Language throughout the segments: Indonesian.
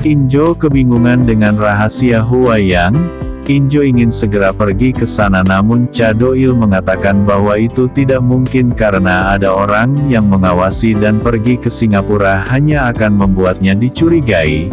Injo kebingungan dengan rahasia Huayang. Injo ingin segera pergi ke sana, namun Cha Doil mengatakan bahwa itu tidak mungkin karena ada orang yang mengawasi dan pergi ke Singapura hanya akan membuatnya dicurigai.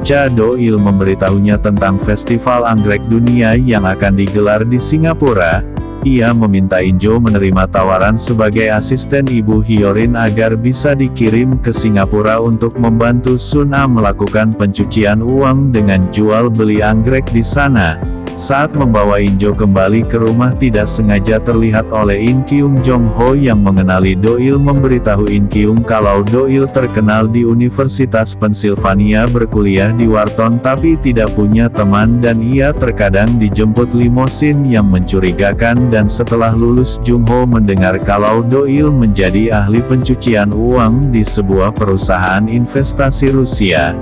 Cha Doil memberitahunya tentang festival anggrek dunia yang akan digelar di Singapura. Ia meminta Injo menerima tawaran sebagai asisten Ibu Hyorin agar bisa dikirim ke Singapura untuk membantu Sun A melakukan pencucian uang dengan jual beli anggrek di sana. Saat membawa Injo kembali ke rumah, tidak sengaja terlihat oleh In Kyung Jong Ho yang mengenali Doil memberitahu In Kyung kalau Doil terkenal di Universitas Pennsylvania, berkuliah di Wharton tapi tidak punya teman dan ia terkadang dijemput limosin yang mencurigakan. Dan setelah lulus, Jung Ho mendengar kalau Doil menjadi ahli pencucian uang di sebuah perusahaan investasi Rusia.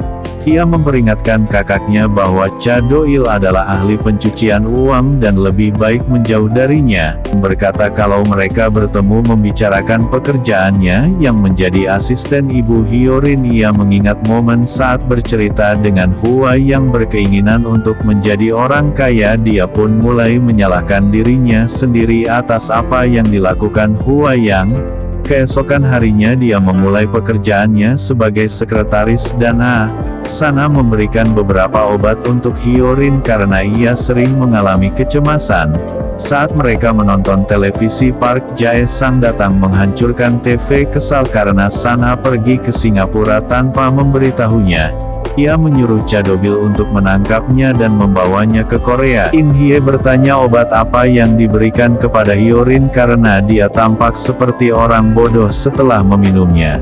Ia memperingatkan kakaknya bahwa Cha Doil adalah ahli pencucian uang dan lebih baik menjauh darinya. Berkata kalau mereka bertemu membicarakan pekerjaannya yang menjadi asisten Ibu Hyorin. Ia mengingat momen saat bercerita dengan Hua yang berkeinginan untuk menjadi orang kaya. Dia pun mulai menyalahkan dirinya sendiri atas apa yang dilakukan Hua yang. Keesokan harinya dia memulai pekerjaannya sebagai sekretaris dan sana memberikan beberapa obat untuk Hyorin karena ia sering mengalami kecemasan. Saat mereka menonton televisi, Park Jae-sang datang menghancurkan TV. Kesal karena Sana pergi ke Singapura tanpa memberitahunya. Ia menyuruh Cha Doil untuk menangkapnya dan membawanya ke Korea. In Hye bertanya obat apa yang diberikan kepada Hyorin karena dia tampak seperti orang bodoh setelah meminumnya.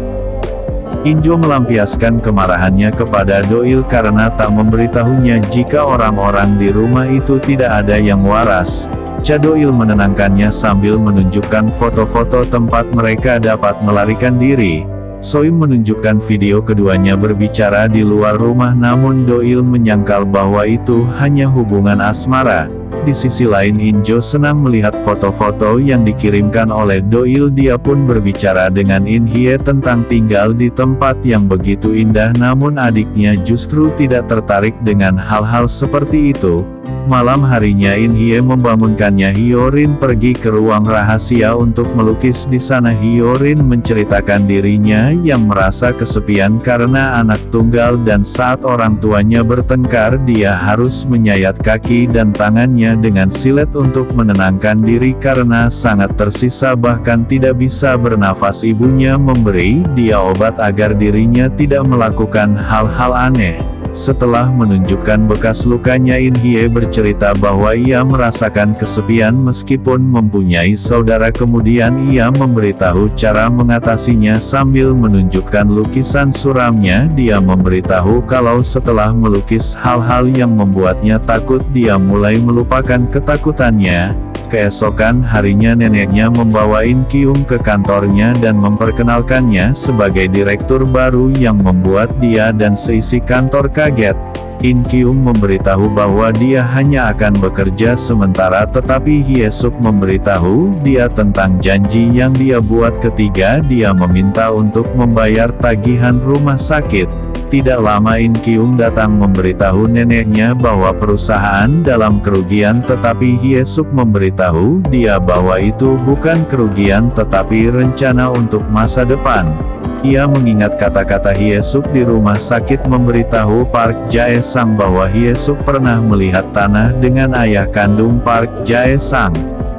Injo melampiaskan kemarahannya kepada Doil karena tak memberitahunya jika orang-orang di rumah itu tidak ada yang waras. Cha Doil menenangkannya sambil menunjukkan foto-foto tempat mereka dapat melarikan diri. Soim menunjukkan video keduanya berbicara di luar rumah, namun Doil menyangkal bahwa itu hanya hubungan asmara. Di sisi lain, Injo senang melihat foto-foto yang dikirimkan oleh Doil. Dia pun berbicara dengan In Hye tentang tinggal di tempat yang begitu indah, namun adiknya justru tidak tertarik dengan hal-hal seperti itu. Malam harinya In Hye membangunkannya. Hyorin pergi ke ruang rahasia untuk melukis. Di sana Hyorin menceritakan dirinya yang merasa kesepian karena anak tunggal dan saat orang tuanya bertengkar dia harus menyayat kaki dan tangannya dengan silet untuk menenangkan diri karena sangat tersisa bahkan tidak bisa bernafas. Ibunya memberi dia obat agar dirinya tidak melakukan hal-hal aneh. Setelah menunjukkan bekas lukanya, In Hye bercerita bahwa ia merasakan kesepian meskipun mempunyai saudara. Kemudian ia memberitahu cara mengatasinya sambil menunjukkan lukisan suramnya. Dia memberitahu kalau setelah melukis hal-hal yang membuatnya takut, dia mulai melupakan ketakutannya. Keesokan harinya neneknya membawa In Kyung ke kantornya dan memperkenalkannya sebagai direktur baru yang membuat dia dan seisi kantor kaget. In Kyung memberitahu bahwa dia hanya akan bekerja sementara, tetapi Hye-suk memberitahu dia tentang janji yang dia buat ketika dia meminta untuk membayar tagihan rumah sakit. Tidak lama In Kyung datang memberitahu neneknya bahwa perusahaan dalam kerugian, tetapi Hye-suk memberitahu dia bahwa itu bukan kerugian tetapi rencana untuk masa depan. Ia mengingat kata-kata Hye-suk di rumah sakit memberitahu Park Jae-sang bahwa Hye-suk pernah melihat tanah dengan ayah kandung Park Jae-sang.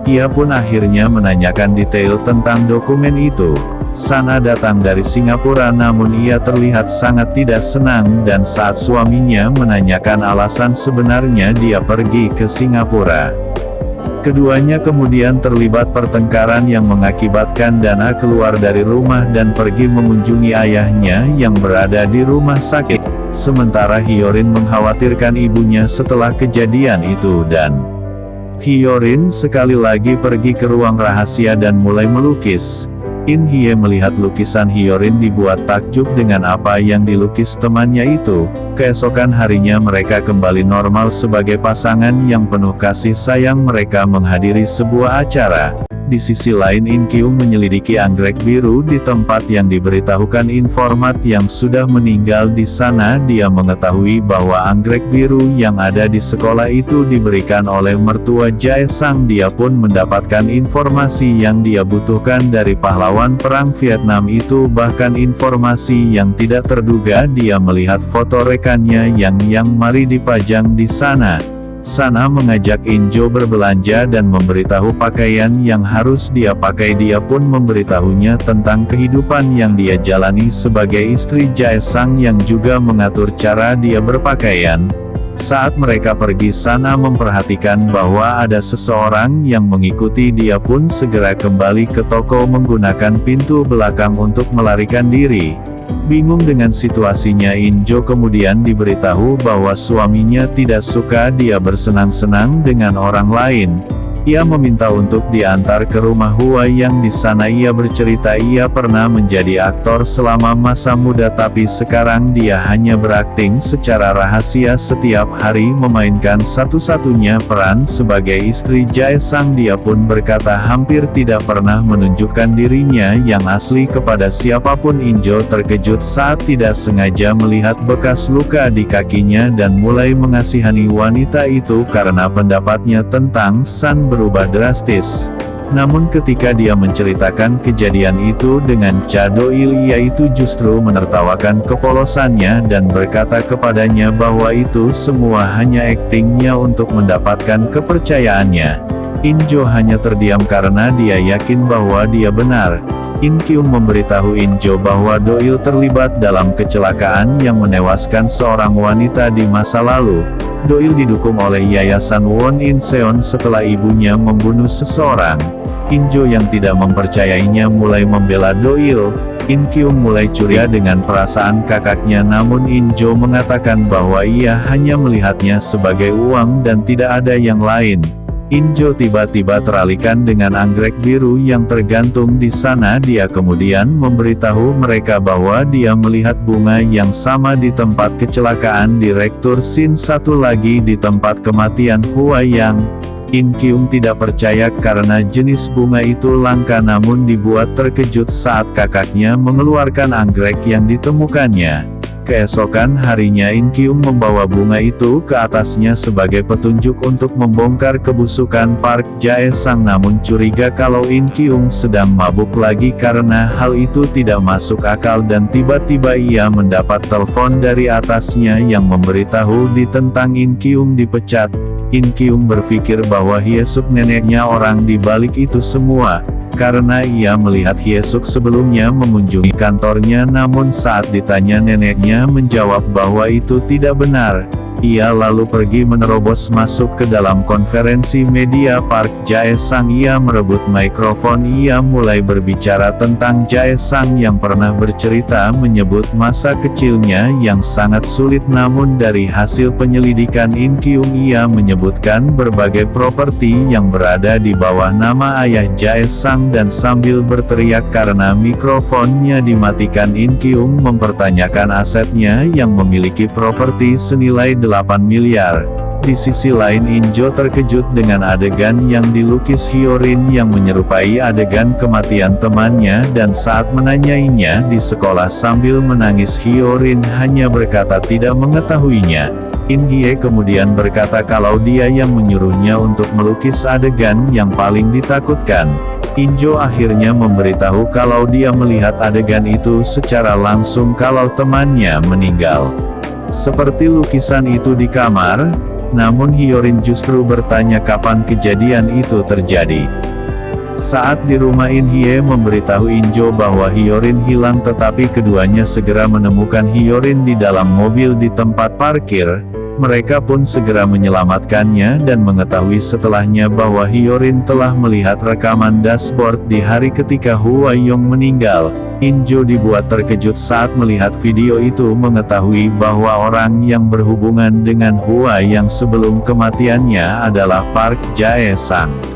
Ia pun akhirnya menanyakan detail tentang dokumen itu. Sana datang dari Singapura namun ia terlihat sangat tidak senang dan saat suaminya menanyakan alasan sebenarnya dia pergi ke Singapura. Keduanya kemudian terlibat pertengkaran yang mengakibatkan Dana keluar dari rumah dan pergi mengunjungi ayahnya yang berada di rumah sakit. Sementara Hyorin mengkhawatirkan ibunya setelah kejadian itu dan Hyorin sekali lagi pergi ke ruang rahasia dan mulai melukis. In Hye melihat lukisan Hyorin dibuat takjub dengan apa yang dilukis temannya itu. Keesokan harinya mereka kembali normal sebagai pasangan yang penuh kasih sayang. Mereka menghadiri sebuah acara. Di sisi lain In Kyung menyelidiki anggrek biru di tempat yang diberitahukan informat yang sudah meninggal di sana. Dia mengetahui bahwa anggrek biru yang ada di sekolah itu diberikan oleh mertua Jae Sang. Dia pun mendapatkan informasi yang dia butuhkan dari pahlawan perang Vietnam itu. Bahkan informasi yang tidak terduga, dia melihat foto rekannya yang Mari dipajang di sana. Sana mengajak Injo berbelanja dan memberitahu pakaian yang harus dia pakai. Dia pun memberitahunya tentang kehidupan yang dia jalani sebagai istri Jae Sang yang juga mengatur cara dia berpakaian. Saat mereka pergi, Sana memperhatikan bahwa ada seseorang yang mengikuti. Dia pun segera kembali ke toko menggunakan pintu belakang untuk melarikan diri. Bingung dengan situasinya, Injo kemudian diberitahu bahwa suaminya tidak suka dia bersenang-senang dengan orang lain. Ia meminta untuk diantar ke rumah Hua yang di sana ia bercerita ia pernah menjadi aktor selama masa muda, tapi sekarang dia hanya berakting secara rahasia setiap hari memainkan satu-satunya peran sebagai istri Jae Sang. Dia pun berkata hampir tidak pernah menunjukkan dirinya yang asli kepada siapapun. Injo terkejut saat tidak sengaja melihat bekas luka di kakinya dan mulai mengasihani wanita itu karena pendapatnya tentang San berubah drastis. Namun ketika dia menceritakan kejadian itu dengan Cha Do-il, ia itu justru menertawakan kepolosannya dan berkata kepadanya bahwa itu semua hanya aktingnya untuk mendapatkan kepercayaannya. Injo hanya terdiam karena dia yakin bahwa dia benar. In Kyung memberitahu Injo bahwa Do-il terlibat dalam kecelakaan yang menewaskan seorang wanita di masa lalu. Do-il didukung oleh Yayasan Won In Seon setelah ibunya membunuh seseorang. Injo yang tidak mempercayainya mulai membela Do-il. In Kyung mulai curiga dengan perasaan kakaknya, namun Injo mengatakan bahwa ia hanya melihatnya sebagai uang dan tidak ada yang lain. Injo tiba-tiba teralihkan dengan anggrek biru yang tergantung di sana. Dia kemudian memberitahu mereka bahwa dia melihat bunga yang sama di tempat kecelakaan Direktur Sin, satu lagi di tempat kematian Hua Yang. In Kyung tidak percaya karena jenis bunga itu langka, namun dibuat terkejut saat kakaknya mengeluarkan anggrek yang ditemukannya. Keesokan harinya In Kyung membawa bunga itu ke atasnya sebagai petunjuk untuk membongkar kebusukan Park Jae Sang, namun curiga kalau In Kyung sedang mabuk lagi karena hal itu tidak masuk akal dan tiba-tiba ia mendapat telepon dari atasnya yang memberitahu tentang In Kyung dipecat. In Kyung berpikir bahwa Hyesuk neneknya orang di balik itu semua. Karena ia melihat Hyesuk sebelumnya mengunjungi kantornya, namun saat ditanya neneknya menjawab bahwa itu tidak benar. Ia lalu pergi menerobos masuk ke dalam konferensi media Park Jae Sang. Ia merebut mikrofon. Ia mulai berbicara tentang Jae Sang yang pernah bercerita menyebut masa kecilnya yang sangat sulit, namun dari hasil penyelidikan In Kyung ia menyebutkan berbagai properti yang berada di bawah nama ayah Jae Sang, dan sambil berteriak karena mikrofonnya dimatikan In Kyung mempertanyakan asetnya yang memiliki properti senilai 8 miliar. Di sisi lain Injo terkejut dengan adegan yang dilukis Hyorin yang menyerupai adegan kematian temannya, dan saat menanyainya di sekolah sambil menangis Hyorin hanya berkata tidak mengetahuinya. In Hye kemudian berkata kalau dia yang menyuruhnya untuk melukis adegan yang paling ditakutkan. Injo akhirnya memberitahu kalau dia melihat adegan itu secara langsung kalau temannya meninggal. Seperti lukisan itu di kamar, namun Hyorin justru bertanya kapan kejadian itu terjadi. Saat di rumah In Hye memberitahu Injo bahwa Hyorin hilang, tetapi keduanya segera menemukan Hyorin di dalam mobil di tempat parkir. Mereka pun segera menyelamatkannya dan mengetahui setelahnya bahwa Hyorin telah melihat rekaman dashboard di hari ketika Hua Yong meninggal. Injo dibuat terkejut saat melihat video itu, mengetahui bahwa orang yang berhubungan dengan Hua yang sebelum kematiannya adalah Park Jae-sang.